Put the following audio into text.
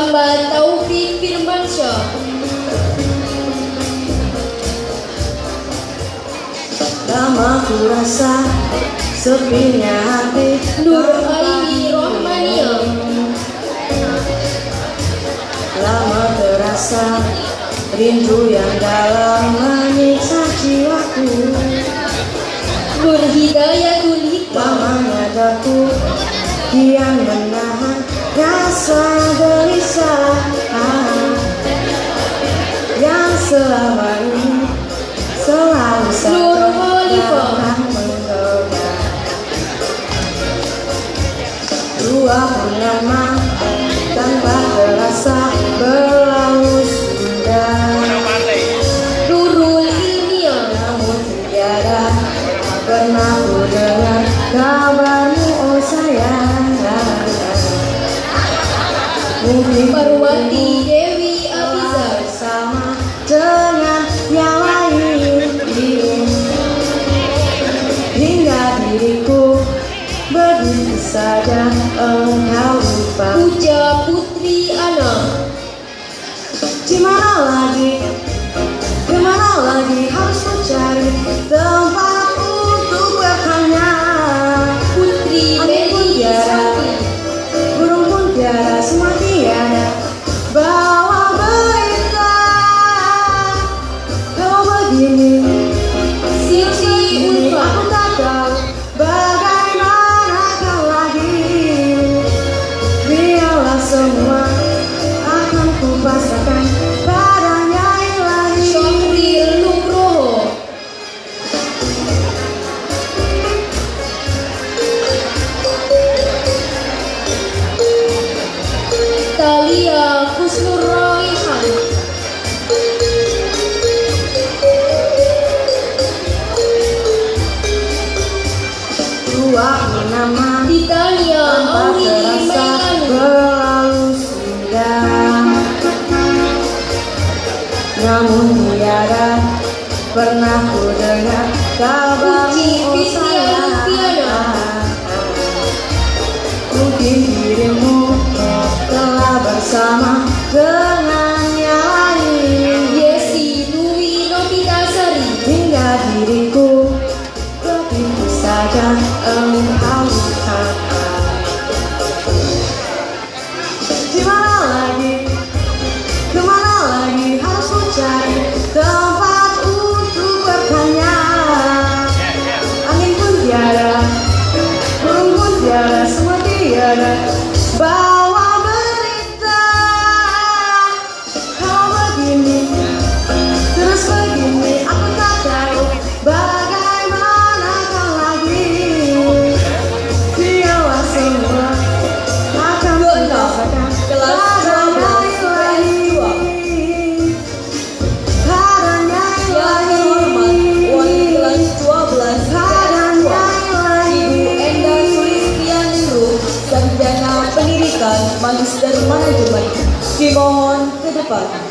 Muhammad Taufik Firmansyah. Lama ku rasa sepinya hati Nur Aini Rohmania. Lama terasa rindu yang dalam menyiksa jiwaku. Nur Hidayatul Hikmah. Lamanya daku kian menahan rasa gelisah yang selama ini selalu Nur Khalifah. menggoda. Dua purnama tanpa terasa berlalu sudah. Nurul Ilmiah. Namun tiada pernah ku dengar kabarmu, oh sayang. Mungkin Parwati Dewi Abiza. bersama dengan yang lain, hingga diriku begitu saja engkau lupa. Puja Putri Ana. Kemana lagi harus mencari tempat untuk bertanya. Putri Angin pun Meli tiada, Sakti. burung pun tiada, semua tiada. Bawa berita kalau begini, Siti Ulfa. aku tak tahu bagaimana kau lagi. Biarlah semua akan kupasrahkan padanya ilahi. Syafril Nugroho. Talia Husnul Raihan. Dua nama Titania tanpa Auri terasa Mailani. berlalu sudah. Namun tiada pernah ku dengar kabarmu, Puji oh Fitria sayang. Lutfiana. Mungkin dirimu telah bersama dengan yang lain, Yesi Dwi Novitasari. hingga diriku begitu saja engkau lupakan. Kemana lagi harus mencari tempat untuk bertanya. Angin pun tiada, burung pun tiada, semua tiada. Bawa berita kalau begini, terus begini, aku tak tahu bagaimana kau lagi. Biarlah semua akan merasakan padanya ilahi. Padanya ilahi. Kelas 12 Padanya ilahi. Ibu Enda Sulistianingru, Sarjana Pendidikan Magister Manajemen. Dimohon ke depan.